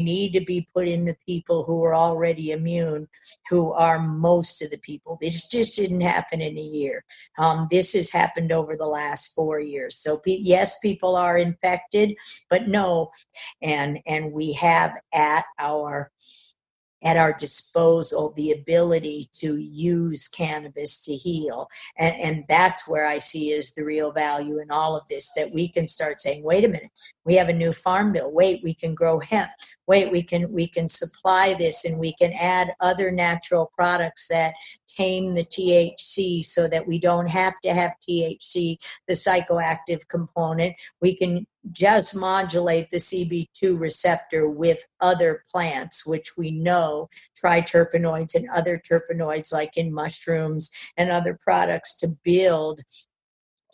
need to be put in the people who are already immune, who are most of the people. This just didn't happen in a year. This has happened over the last 4 years. So yes, people are infected, but no, and we have at our disposal the ability to use cannabis to heal. And that's where I see is the real value in all of this, that we can start saying, wait a minute, we have a new farm bill. Wait, we can grow hemp. Wait, we can supply this, and we can add other natural products that tame the THC so that we don't have to have THC, the psychoactive component. We can just modulate the CB2 receptor with other plants, which we know triterpenoids and other terpenoids like in mushrooms and other products to build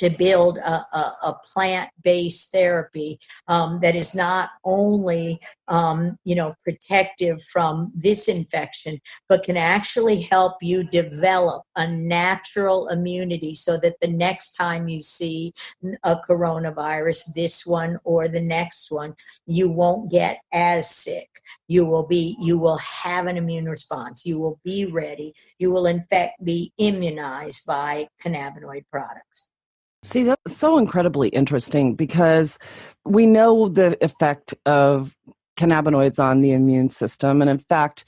a plant-based therapy that is not only protective from this infection, but can actually help you develop a natural immunity so that the next time you see a coronavirus, this one or the next one, you won't get as sick. You will have an immune response. You will be ready. You will in fact be immunized by cannabinoid products. See, that's so incredibly interesting because we know the effect of cannabinoids on the immune system. And in fact,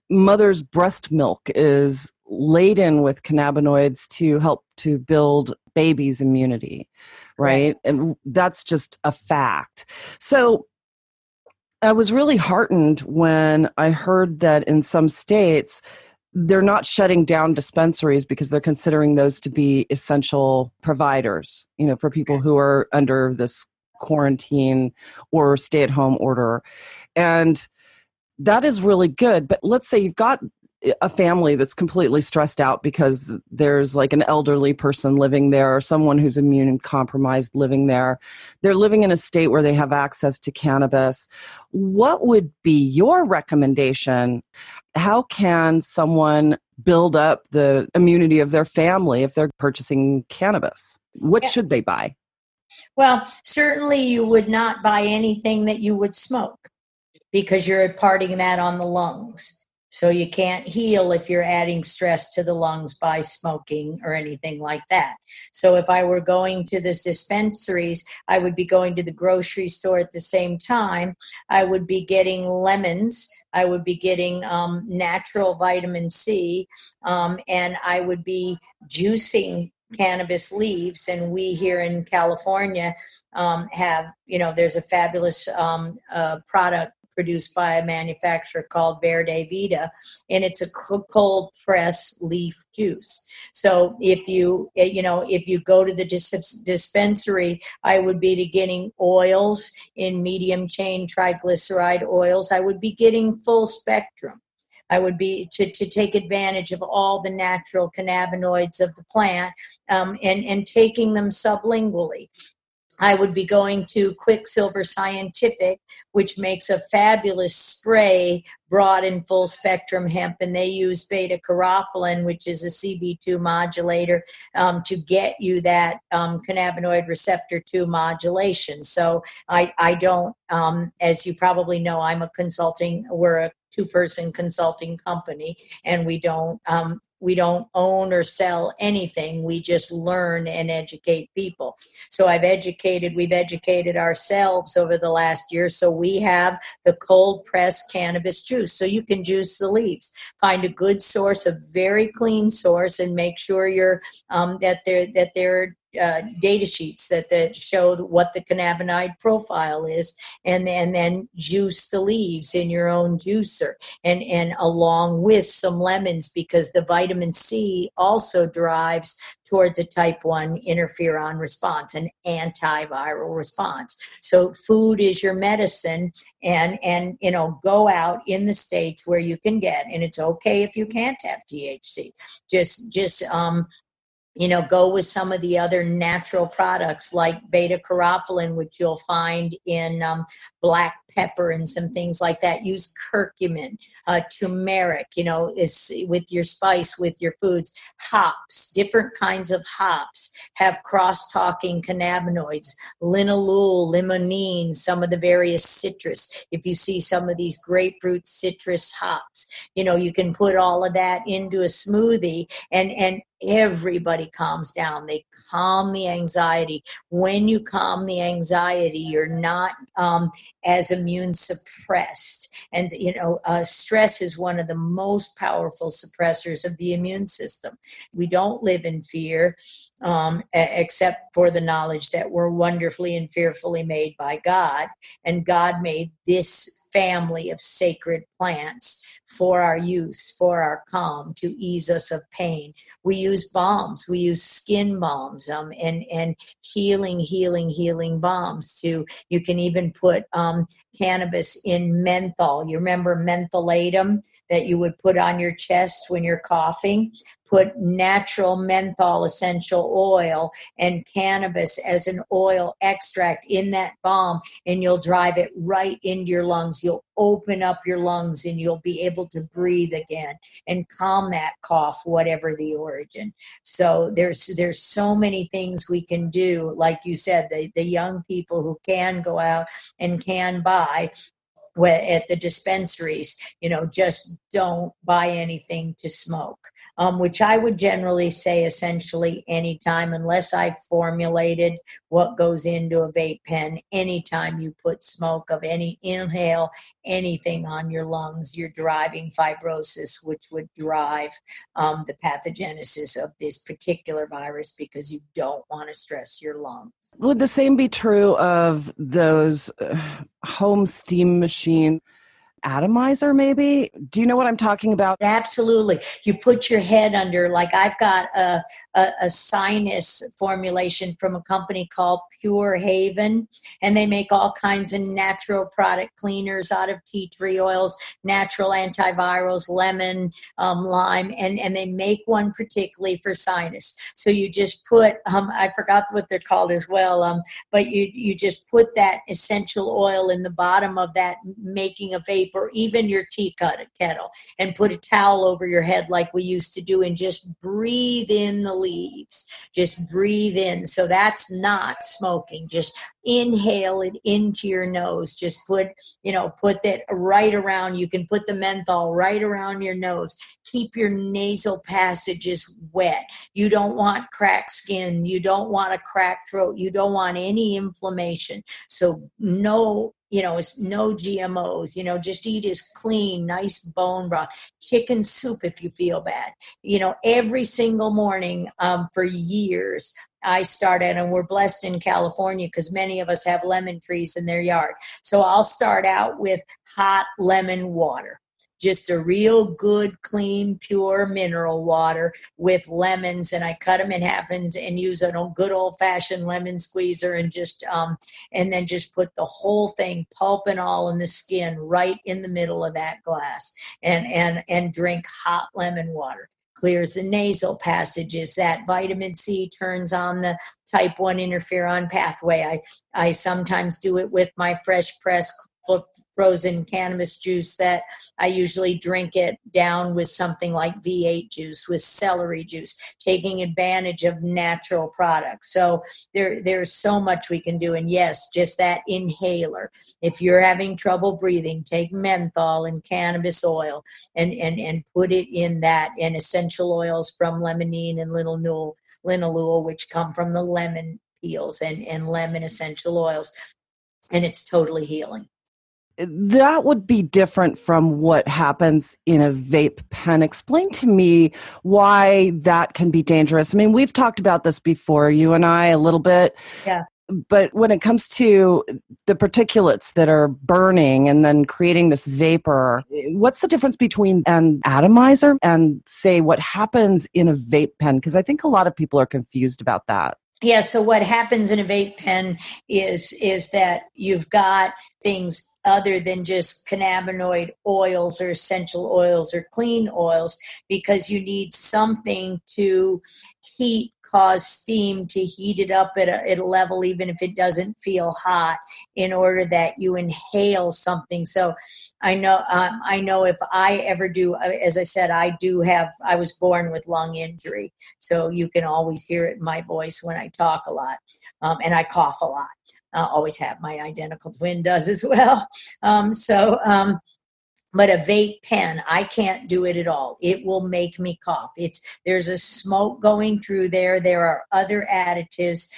mother's breast milk is laden with cannabinoids to help to build baby's immunity, right? And that's just a fact. So I was really heartened when I heard that in some states, they're not shutting down dispensaries because they're considering those to be essential providers, for people who are under this quarantine or stay-at-home order. And that is really good. But let's say you've got a family that's completely stressed out because there's like an elderly person living there or someone who's immune compromised living there. They're living in a state where they have access to cannabis. What would be your recommendation? How can someone build up the immunity of their family if they're purchasing cannabis? What should they buy? Well, certainly you would not buy anything that you would smoke because you're imparting that on the lungs. So you can't heal if you're adding stress to the lungs by smoking or anything like that. So if I were going to the dispensaries, I would be going to the grocery store at the same time. I would be getting lemons. I would be getting natural vitamin C, and I would be juicing cannabis leaves. And we here in California have, there's a fabulous product produced by a manufacturer called Verde Vita, and it's a cold press leaf juice. So if you go to the dispensary, I would be getting oils in medium chain triglyceride oils. I would be getting full spectrum. I would be to take advantage of all the natural cannabinoids of the plant and taking them sublingually. I would be going to Quicksilver Scientific, which makes a fabulous spray, broad and full spectrum hemp, and they use beta-carotene, which is a CB2 modulator, to get you that cannabinoid receptor 2 modulation. So I don't, as you probably know, we're a two-person consulting company, and we don't own or sell anything. We just learn and educate people. So we've educated ourselves over the last year. So we have the cold pressed cannabis juice. So you can juice the leaves. Find a good source, a very clean source, and make sure that they're data sheets that show what the cannabinoid profile is, and then juice the leaves in your own juicer, and along with some lemons, because the vitamin C also drives towards a type 1 interferon response, an antiviral response. So food is your medicine, and go out in the states where you can get, and it's okay if you can't have THC. Just go with some of the other natural products like beta-carotene, which you'll find in black pepper and some things like that. Use curcumin, turmeric, is with your spice, with your foods. Hops, different kinds of hops have cross-talking cannabinoids, linalool, limonene, some of the various citrus. If you see some of these grapefruit citrus hops, you can put all of that into a smoothie, and everybody calms down. They calm the anxiety. When you calm the anxiety, you're not as immune suppressed. And, stress is one of the most powerful suppressors of the immune system. We don't live in fear, except for the knowledge that we're wonderfully and fearfully made by God. And God made this family of sacred plants for our use, for our calm, to ease us of pain. We use balms. We use skin balms and healing balms too. You can even put cannabis in menthol. You remember mentholatum that you would put on your chest when you're coughing? Put natural menthol essential oil and cannabis as an oil extract in that balm, and you'll drive it right into your lungs. You'll open up your lungs and you'll be able to breathe again and calm that cough, whatever the origin. So there's so many things we can do. Like you said, the young people who can go out and can buy at the dispensaries, just don't buy anything to smoke, which I would generally say essentially anytime, unless I formulated what goes into a vape pen. Anytime you put smoke of any inhale anything on your lungs, you're driving fibrosis, which would drive the pathogenesis of this particular virus, because you don't want to stress your lungs. Would the same be true of those home steam machine atomizer, maybe? Do you know what I'm talking about? Absolutely. You put your head under, like I've got a sinus formulation from a company called Pure Haven, and they make all kinds of natural product cleaners out of tea tree oils, natural antivirals, lemon, lime, and they make one particularly for sinus. So you just put, I forgot what they're called as well, but you just put that essential oil in the bottom of that, making a vape, or even your tea kettle, and put a towel over your head like we used to do, and just breathe in the leaves. Just breathe in. So that's not smoking. Just inhale it into your nose. Just put that right around. You can put the menthol right around your nose. Keep your nasal passages wet. You don't want cracked skin. You don't want a cracked throat. You don't want any inflammation. So it's no GMOs, just eat as clean, nice bone broth, chicken soup if you feel bad. Every single morning for years, I started, and we're blessed in California because many of us have lemon trees in their yard. So I'll start out with hot lemon water. Just a real good, clean, pure mineral water with lemons, and I cut them in half and use a good old-fashioned lemon squeezer, and then just put the whole thing, pulp and all, in the skin right in the middle of that glass, and drink hot lemon water. Clears the nasal passages. That vitamin C turns on the type 1 interferon pathway. I sometimes do it with my fresh pressed frozen cannabis juice that I usually drink it down with something like V8 juice, with celery juice, taking advantage of natural products. So there's so much we can do. And yes, just that inhaler. If you're having trouble breathing, take menthol and cannabis oil and put it in that, and essential oils from limonene and linalool, which come from the lemon peels and lemon essential oils. And it's totally healing. That would be different from what happens in a vape pen. Explain to me why that can be dangerous. I mean, we've talked about this before, you and I, a little bit. Yeah. But when it comes to the particulates that are burning and then creating this vapor, what's the difference between an atomizer and, say, what happens in a vape pen? Because I think a lot of people are confused about that. Yeah, so what happens in a vape pen is that you've got things other than just cannabinoid oils or essential oils or clean oils, because you need something to heat, cause steam to heat it up at a level, even if it doesn't feel hot, in order that you inhale something. So I know if I ever do, as I said, I was born with lung injury. So you can always hear it in my voice when I talk a lot, and I cough a lot. Always have. My identical twin does as well. But a vape pen, I can't do it at all. It will make me cough. There's a smoke going through there. There are other additives,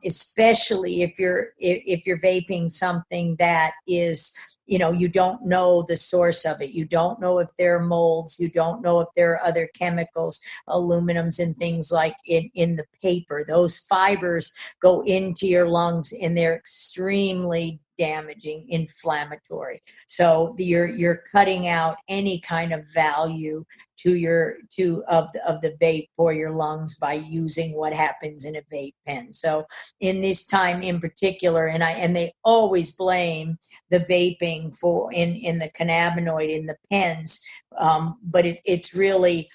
especially if you're vaping something that is, you don't know the source of it. You don't know if there are molds. You don't know if there are other chemicals, aluminums and things like in the paper. Those fibers go into your lungs and they're extremely damaging, inflammatory. So you're cutting out any kind of value of the vape for your lungs by using what happens in a vape pen. So in this time in particular, and they always blame the vaping for in the cannabinoid in the pens, but it's really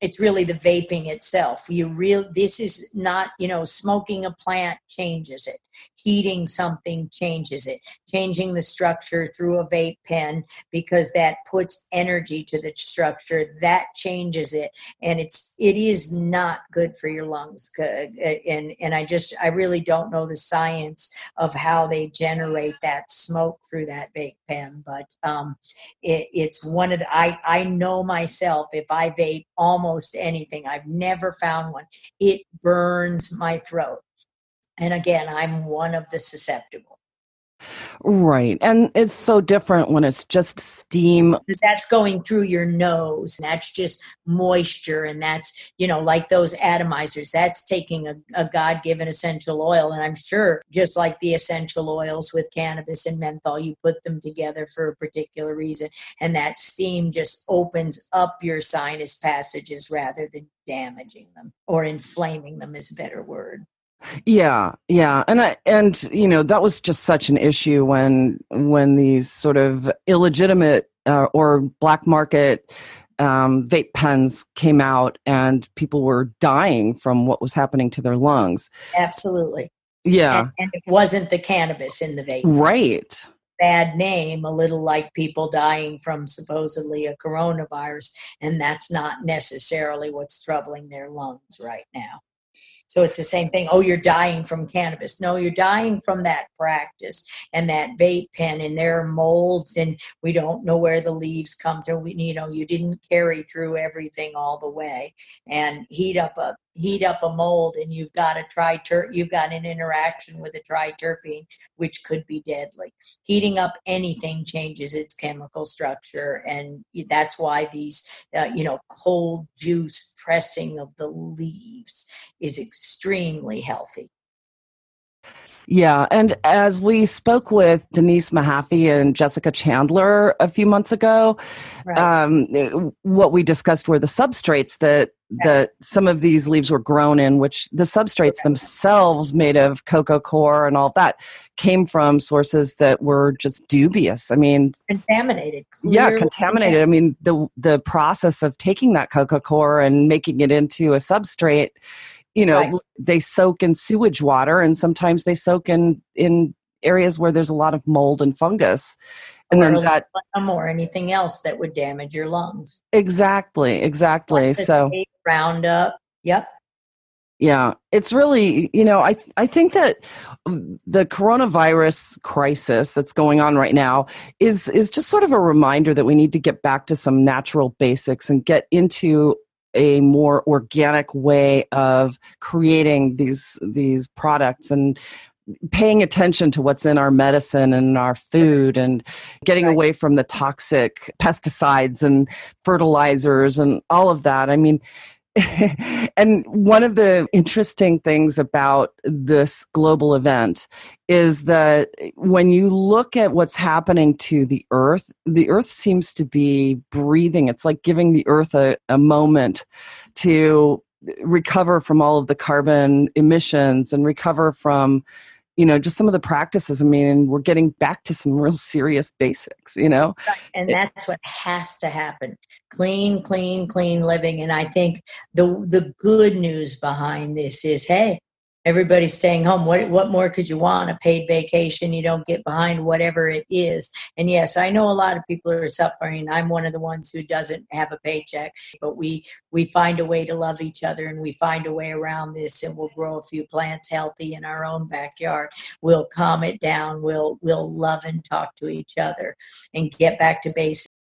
the vaping itself. This is not, smoking a plant changes it. Heating something changes it. Changing the structure through a vape pen, because that puts energy to the structure, that changes it. And it is not good for your lungs. And I really don't know the science of how they generate that smoke through that vape pen. But it's one of the, I know myself, if I vape almost anything, I've never found one, it burns my throat. And again, I'm one of the susceptible. Right. And it's so different when it's just steam. Because that's going through your nose. That's just moisture. And that's, like those atomizers, that's taking a God-given essential oil. And I'm sure, just like the essential oils with cannabis and menthol, you put them together for a particular reason. And that steam just opens up your sinus passages rather than damaging them, or inflaming them is a better word. Yeah. And that was just such an issue when these sort of illegitimate or black market vape pens came out, and people were dying from what was happening to their lungs. Absolutely. Yeah. And it wasn't the cannabis in the vape. Right. Bad name, a little like people dying from supposedly a coronavirus, and that's not necessarily what's troubling their lungs right now. So it's the same thing. Oh, you're dying from cannabis. No, you're dying from that practice and that vape pen, and there are molds, and we don't know where the leaves come through. You didn't carry through everything all the way, and heat up a mold, and you've got you've got an interaction with a triterpene, which could be deadly. Heating up anything changes its chemical structure, and that's why these, cold juice pressing of the leaves is extremely healthy. Yeah. And as we spoke with Denise Mahaffey and Jessica Chandler a few months ago, right. What we discussed were the substrates that some of these leaves were grown in, which the substrates themselves, made of cocoa coir and all that, came from sources that were just dubious. I mean, contaminated. Yeah, contaminated. I mean, the process of taking that cocoa coir and making it into a substrate, right. They soak in sewage water, and sometimes they soak in areas where there's a lot of mold and fungus. And or then that, or anything else that would damage your lungs. Exactly. Like So Roundup. Yep. Yeah, it's really, I think that the coronavirus crisis that's going on right now is just sort of a reminder that we need to get back to some natural basics and get into a more organic way of creating these products, and paying attention to what's in our medicine and our food, and getting away from the toxic pesticides and fertilizers and all of that. I mean, and one of the interesting things about this global event is that when you look at what's happening to the earth seems to be breathing. It's like giving the earth a moment to recover from all of the carbon emissions and recover from just some of the practices. I mean, we're getting back to some real serious basics, Right. And that's what has to happen. Clean, clean, clean living. And I think the good news behind this is, hey, everybody's staying home. What more could you want? A paid vacation. You don't get behind whatever it is. And yes, I know a lot of people are suffering. I'm one of the ones who doesn't have a paycheck, but we find a way to love each other, and we find a way around this, and we'll grow a few plants healthy in our own backyard. We'll calm it down. We'll love and talk to each other and get back to basics.